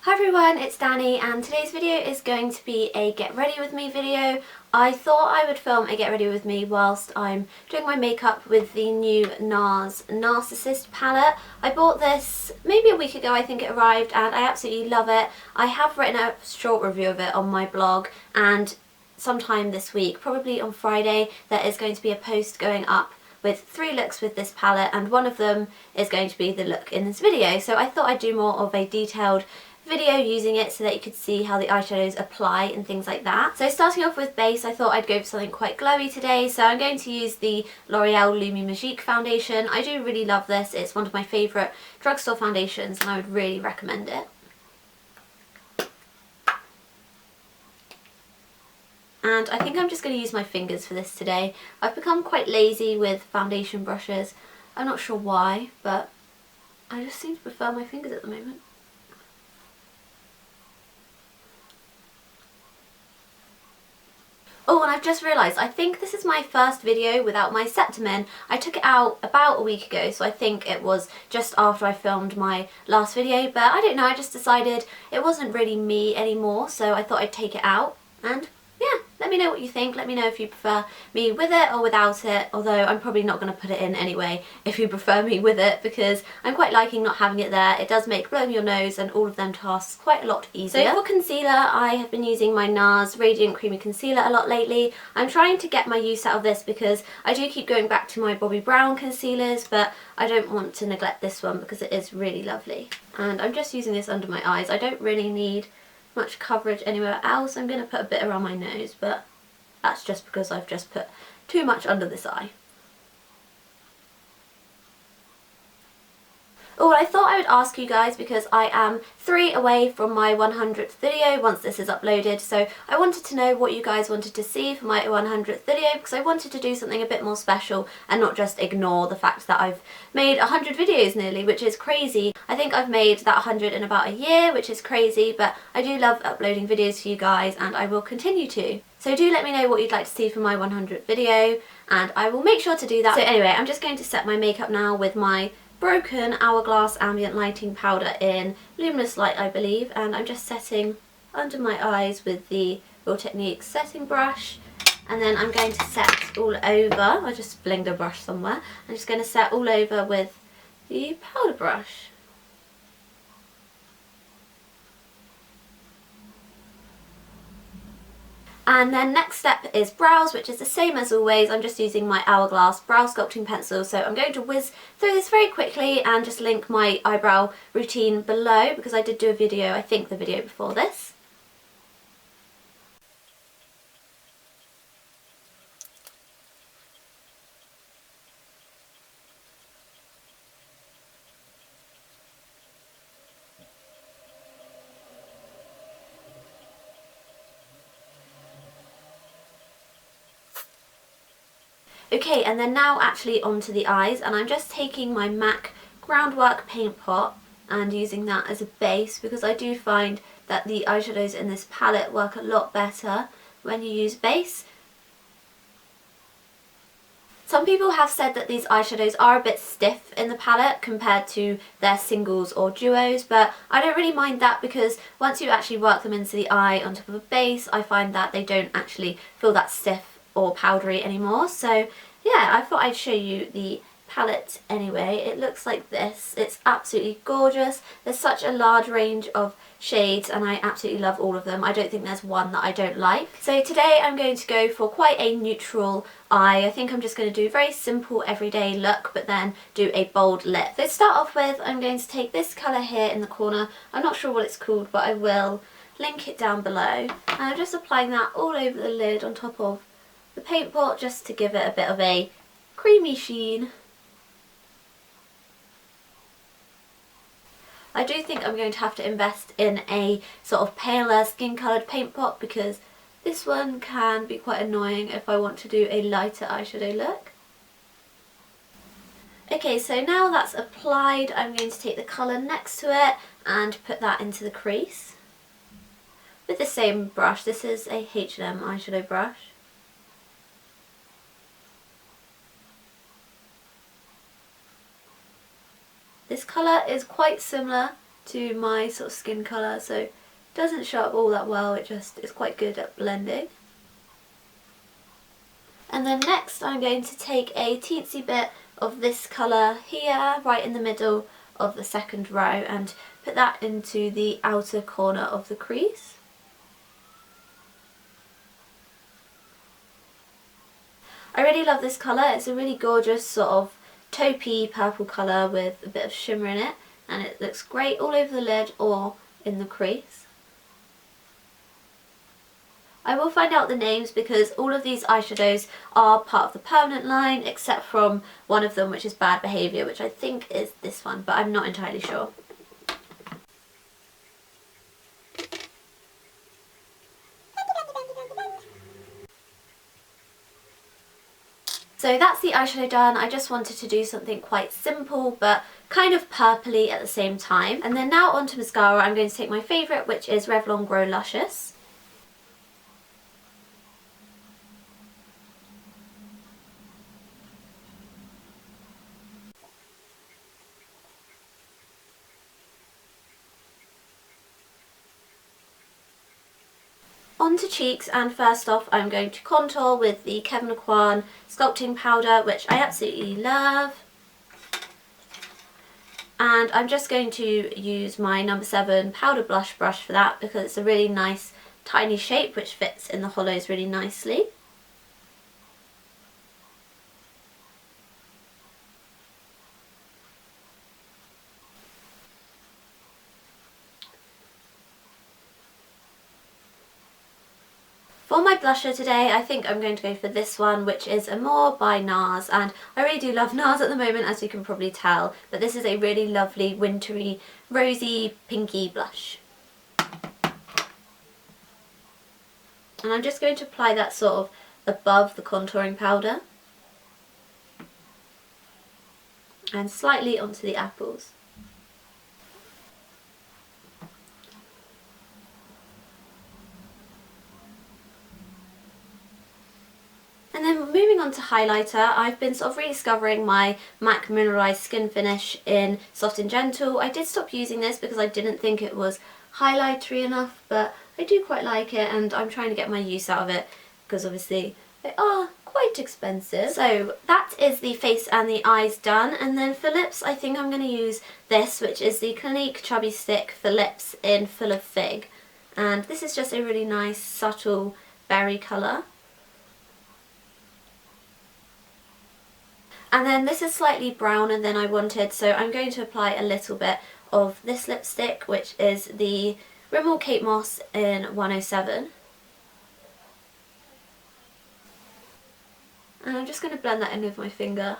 Hi everyone, it's Danny and today's video is going to be a get ready with me video. I thought I would film a get ready with me whilst I'm doing my makeup with the new NARS NARSissist palette. I bought this maybe a week ago, I think it arrived, and I absolutely love it. I have written a short review of it on my blog, and sometime this week, probably on Friday, there is going to be a post going up with 3 looks with this palette, and one of them is going to be the look in this video. So I thought I'd do more of a detailed video using it so that you could see how the eyeshadows apply and things like that. So starting off with base, I thought I'd go for something quite glowy today, so I'm going to use the L'Oreal Lumi Magique foundation. I do really love this, it's one of my favourite drugstore foundations and I would really recommend it. And I think I'm just going to use my fingers for this today. I've become quite lazy with foundation brushes. I'm not sure why, but I just seem to prefer my fingers at the moment. Oh, and I've just realised, I think this is my first video without my Septimin. I took it out about a week ago, so I think it was just after I filmed my last video, but I don't know, I just decided it wasn't really me anymore, so I thought I'd take it out, and yeah, let me know what you think. Let me know if you prefer me with it or without it, although I'm probably not going to put it in anyway if you prefer me with it, because I'm quite liking not having it there. It does make blowing your nose and all of them tasks quite a lot easier. So for concealer, I have been using my NARS Radiant Creamy Concealer a lot lately. I'm trying to get my use out of this because I do keep going back to my Bobbi Brown concealers, but I don't want to neglect this one because it is really lovely. And I'm just using this under my eyes. I don't really need much coverage anywhere else. I'm going to put a bit around my nose, but that's just because I've just put too much under this eye. Oh, I thought I would ask you guys, because I am 3 away from my 100th video once this is uploaded, so I wanted to know what you guys wanted to see for my 100th video, because I wanted to do something a bit more special and not just ignore the fact that I've made 100 videos nearly, which is crazy. I think I've made that 100 in about a year, which is crazy, but I do love uploading videos for you guys and I will continue to. So do let me know what you'd like to see for my 100th video and I will make sure to do that. So anyway, I'm just going to set my makeup now with my Broken Hourglass Ambient Lighting Powder in Luminous Light, I believe, and I'm just setting under my eyes with the Real Techniques setting brush, and then I'm going to set all over. I just flinged a brush somewhere. I'm just going to set all over with the powder brush. And then next step is brows, which is the same as always. I'm just using my Hourglass brow sculpting pencil, so I'm going to whiz through this very quickly and just link my eyebrow routine below, because I did do a video, I think the video before this. Okay, and then now actually onto the eyes, and I'm just taking my MAC Groundwork paint pot and using that as a base, because I do find that the eyeshadows in this palette work a lot better when you use base. Some people have said that these eyeshadows are a bit stiff in the palette compared to their singles or duos, but I don't really mind that, because once you actually work them into the eye on top of a base, I find that they don't actually feel that stiff or powdery anymore. So yeah, I thought I'd show you the palette anyway. It looks like this. It's absolutely gorgeous. There's such a large range of shades and I absolutely love all of them. I don't think there's one that I don't like. So today I'm going to go for quite a neutral eye. I think I'm just going to do a very simple everyday look, but then do a bold lip. So to start off with, I'm going to take this colour here in the corner. I'm not sure what it's called, but I will link it down below. And I'm just applying that all over the lid on top of the paint pot, just to give it a bit of a creamy sheen. I do think I'm going to have to invest in a sort of paler skin coloured paint pot, because this one can be quite annoying if I want to do a lighter eyeshadow look. Okay, so now that's applied, I'm going to take the colour next to it and put that into the crease with the same brush. This is a H&M eyeshadow brush. This colour is quite similar to my sort of skin colour, so it doesn't show up all that well, it just is quite good at blending. And then next I'm going to take a teensy bit of this colour here, right in the middle of the second row, and put that into the outer corner of the crease. I really love this colour. It's a really gorgeous sort of taupey purple colour with a bit of shimmer in it, and it looks great all over the lid or in the crease. I will find out the names because all of these eyeshadows are part of the permanent line, except from one of them, which is Bad Behaviour, which I think is this one, but I'm not entirely sure. So that's the eyeshadow done. I just wanted to do something quite simple but kind of purpley at the same time. And then now onto mascara. I'm going to take my favourite, which is Revlon Grow Luscious. Onto cheeks, and first off I'm going to contour with the Kevyn Aucoin sculpting powder, which I absolutely love. And I'm just going to use my number 7 powder blush brush for that because it's a really nice tiny shape which fits in the hollows really nicely. For my blusher today, I think I'm going to go for this one, which is Amour by NARS, and I really do love NARS at the moment, as you can probably tell, but this is a really lovely wintry, rosy, pinky blush. And I'm just going to apply that sort of above the contouring powder and slightly onto the apples. And then moving on to highlighter, I've been sort of rediscovering my MAC Mineralized Skin Finish in Soft and Gentle. I did stop using this because I didn't think it was highlightery enough, but I do quite like it and I'm trying to get my use out of it because obviously they are quite expensive. So that is the face and the eyes done, and then for lips I think I'm going to use this, which is the Clinique Chubby Stick for Lips in Full of Fig. And this is just a really nice subtle berry colour. And then this is slightly browner than I wanted, so I'm going to apply a little bit of this lipstick, which is the Rimmel Kate Moss in 107. And I'm just going to blend that in with my finger.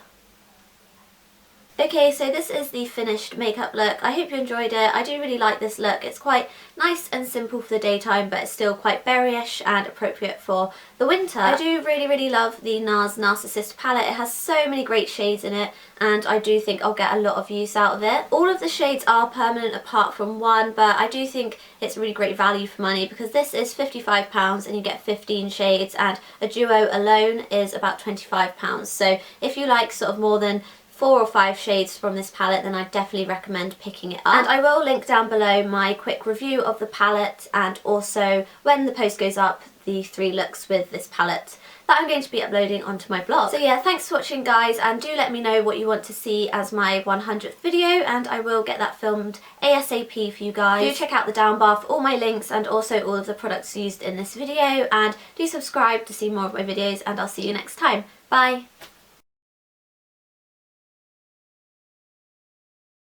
Okay, so this is the finished makeup look. I hope you enjoyed it. I do really like this look. It's quite nice and simple for the daytime, but it's still quite berryish and appropriate for the winter. I do really love the NARS NARSissist palette. It has so many great shades in it, and I do think I'll get a lot of use out of it. All of the shades are permanent apart from one, but I do think it's really great value for money because this is £55 and you get 15 shades, and a duo alone is about £25. So if you like sort of more than 4 or 5 shades from this palette, then I definitely recommend picking it up. And I will link down below my quick review of the palette, and also when the post goes up, the 3 looks with this palette that I'm going to be uploading onto my blog. So yeah, thanks for watching guys, and do let me know what you want to see as my 100th video, and I will get that filmed ASAP for you guys. Do check out the down bar for all my links and also all of the products used in this video, and do subscribe to see more of my videos, and I'll see you next time. Bye!